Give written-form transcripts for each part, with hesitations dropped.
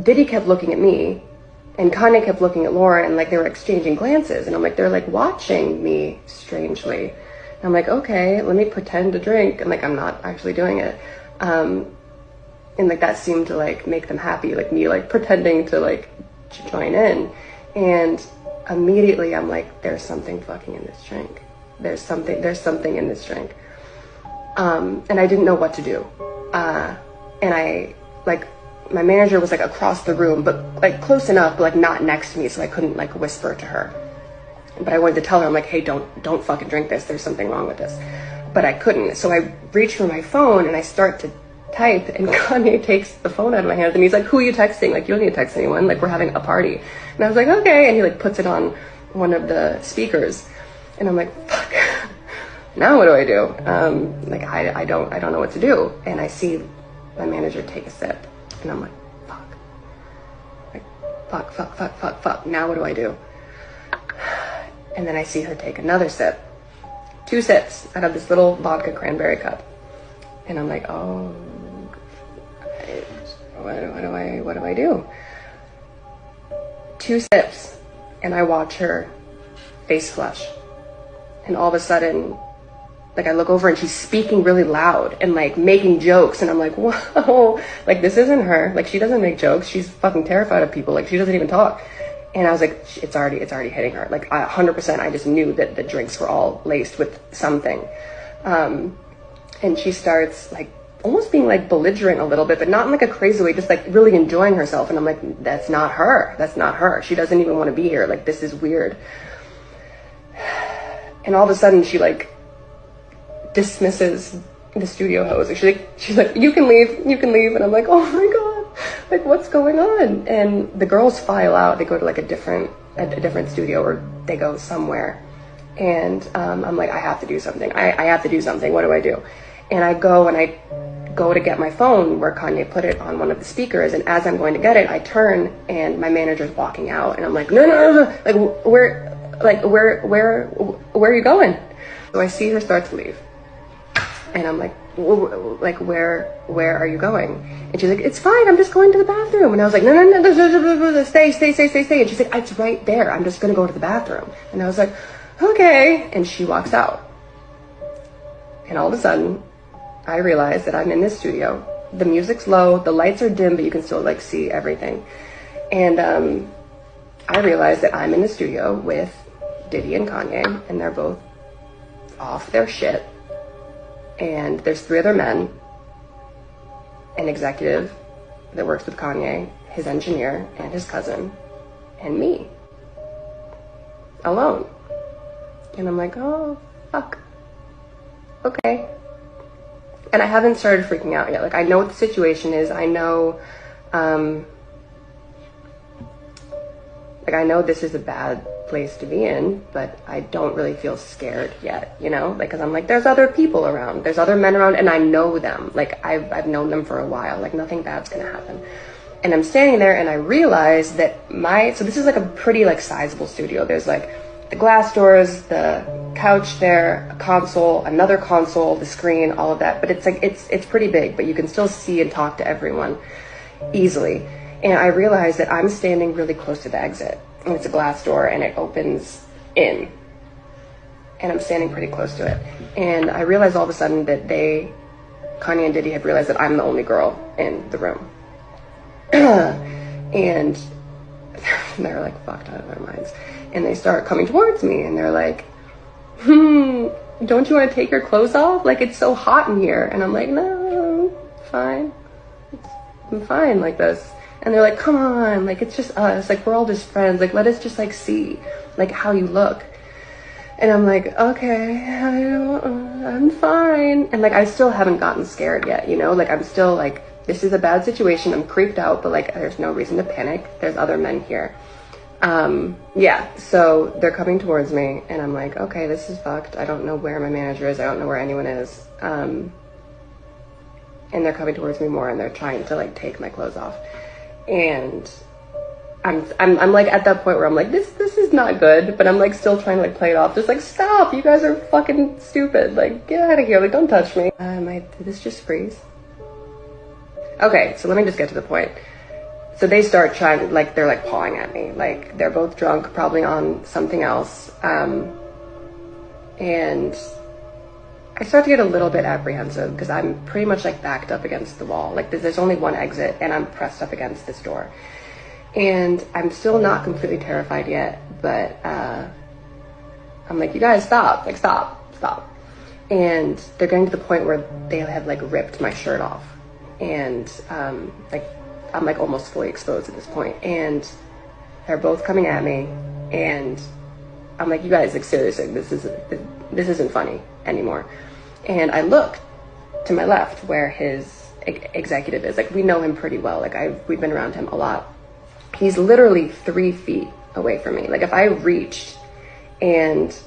Diddy kept looking at me, and Kanye kept looking at Lauren, and like they were exchanging glances, and I'm like, they're like watching me strangely. And I'm like, okay, let me pretend to drink, and like I'm not actually doing it. And like that seemed to like make them happy, like me like pretending to like join in. And immediately I'm like, there's something fucking in this drink. There's something in this drink. And I didn't know what to do. And I like, my manager was like across the room, but like close enough, but like not next to me, so I couldn't like whisper to her. But I wanted to tell her, I'm like, hey, don't fucking drink this. There's something wrong with this. But I couldn't. So I reach for my phone and I start to type, and Kanye takes the phone out of my hands and he's like, who are you texting? Like, you don't need to text anyone. Like, we're having a party. And I was like, okay. And he like puts it on one of the speakers. And I'm like, fuck, now what do I do? Like, I don't know what to do. And I see my manager take a sip and I'm like, fuck. Now what do I do? And then I see her take another sip, 2 sips out of this little vodka cranberry cup. And I'm like, oh, what do I do? 2 sips, and I watch her face flush. And all of a sudden, like I look over and she's speaking really loud and like making jokes. And I'm like, whoa, like this isn't her. Like she doesn't make jokes. She's fucking terrified of people. Like she doesn't even talk. And I was like, it's already hitting her. Like 100%, I just knew that the drinks were all laced with something. And she starts like almost being like belligerent a little bit, but not in like a crazy way, just like really enjoying herself. And I'm like, that's not her. That's not her. She doesn't even want to be here. Like, this is weird. And all of a sudden she like dismisses the studio host. She's like, you can leave. And I'm like, oh my God, like what's going on? And the girls file out. They go to like a different studio, or they go somewhere. And I'm like, I have to do something. I have to do something. What do I do? And I go to get my phone where Kanye put it on one of the speakers. And as I'm going to get it, I turn and my manager's walking out. And I'm like, no. Like, where are you going? So I see her start to leave. And I'm like, where are you going? And she's like, it's fine. I'm just going to the bathroom. And I was like, no, stay. And she's like, it's right there. I'm just going to go to the bathroom. And I was like, okay. And she walks out. And all of a sudden, I realize that I'm in this studio. The music's low, the lights are dim, but you can still like see everything. And I realize that I'm in the studio with Diddy and Kanye, and they're both off their shit. And there's 3 other men, an executive that works with Kanye, his engineer, and his cousin, and me. Alone. And I'm like, oh, fuck. Okay. And I haven't started freaking out yet. Like, I know what the situation is. I know, I know this is a bad place to be in, but I don't really feel scared yet, you know? Like, cause I'm like, there's other people around. There's other men around, and I know them. Like, I've known them for a while. Like, nothing bad's gonna happen. And I'm standing there, and I realize that so this is like a pretty, like, sizable studio. There's, like, the glass doors, the couch there, a console, another console, the screen, all of that. But it's like, it's pretty big, but you can still see and talk to everyone easily. And I realized that I'm standing really close to the exit. And it's a glass door and it opens in. And I'm standing pretty close to it. And I realized all of a sudden that Kanye and Diddy have realized that I'm the only girl in the room. And they're like fucked out of their minds. And they start coming towards me and they're like, don't you want to take your clothes off? Like, it's so hot in here. And I'm like, no, fine. I'm fine like this. And they're like, come on, like, it's just us. Like, we're all just friends. Like, let us just, like, see, like, how you look. And I'm like, okay, I'm fine. And, like, I still haven't gotten scared yet, you know? Like, I'm still, like, this is a bad situation. I'm creeped out, but, like, there's no reason to panic. There's other men here. Yeah, so they're coming towards me, and I'm like, okay, this is fucked. I don't know where my manager is. I don't know where anyone is. And they're coming towards me more, and they're trying to, like, take my clothes off. And I'm like at that point where I'm like, this is not good, but I'm like still trying to like play it off, just like, stop, you guys are fucking stupid, like, get out of here, like, don't touch me. Did this just freeze? Okay, so let me just get to the point. So they start trying, like, they're like pawing at me. Like, they're both drunk, probably on something else. And I start to get a little bit apprehensive because I'm pretty much like backed up against the wall. Like, there's only one exit and I'm pressed up against this door. And I'm still not completely terrified yet, but I'm like, you guys stop, like stop. And they're getting to the point where they have like ripped my shirt off. And like, I'm like almost fully exposed at this point. And they're both coming at me. And I'm like, you guys, like seriously, this isn't funny anymore. And I look to my left where his executive is. Like, we know him pretty well. Like, we've been around him a lot. He's literally 3 feet away from me. Like, if I reached and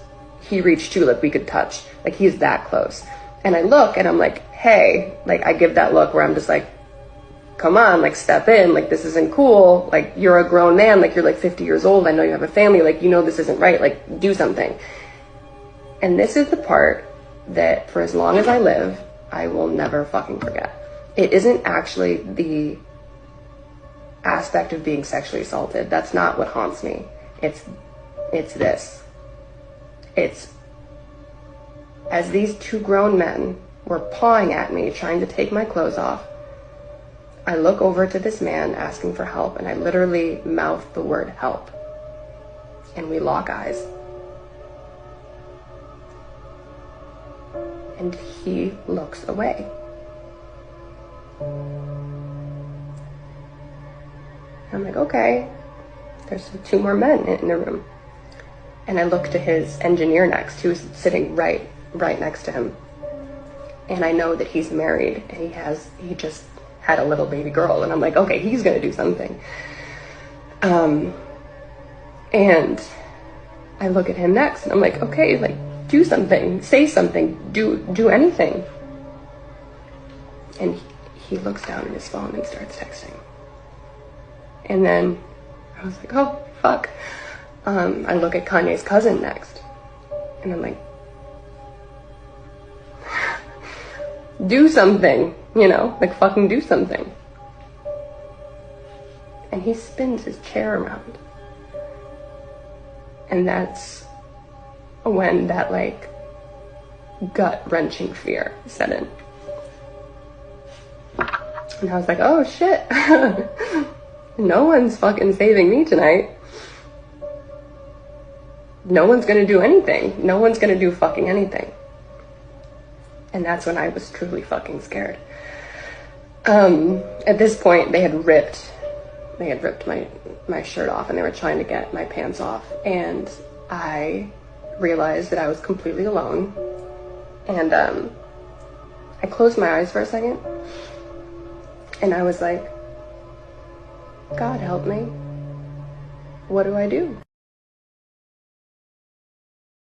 he reached too, like we could touch. Like, he's that close. And I look and I'm like, hey, like I give that look where I'm just like, come on, like step in, like this isn't cool. Like, you're a grown man, like you're like 50 years old. I know you have a family, like you know this isn't right, like do something. And this is the part that for as long as I live, I will never fucking forget. It isn't actually the aspect of being sexually assaulted. That's not what haunts me. It's this. It's as these two grown men were pawing at me, trying to take my clothes off, I look over to this man asking for help, and I literally mouth the word help. And we lock eyes. And he looks away. I'm like, okay, there's 2 more men in the room. And I look to his engineer next, who's sitting right next to him. And I know that he's married and he just had a little baby girl. And I'm like, okay, he's gonna do something. And I look at him next and I'm like, okay, like do something, say something, do anything. And he looks down at his phone and starts texting. And then I was like, oh, fuck. I look at Kanye's cousin next. And I'm like, do something, you know, like fucking do something. And he spins his chair around. And that's when that like gut-wrenching fear set in. And I was like, oh shit. No one's fucking saving me tonight. No one's gonna do anything. No one's gonna do fucking anything. And that's when I was truly fucking scared. At this point, they had ripped my shirt off and they were trying to get my pants off. And I realized that I was completely alone. And I closed my eyes for a second. And I was like, God help me. What do I do?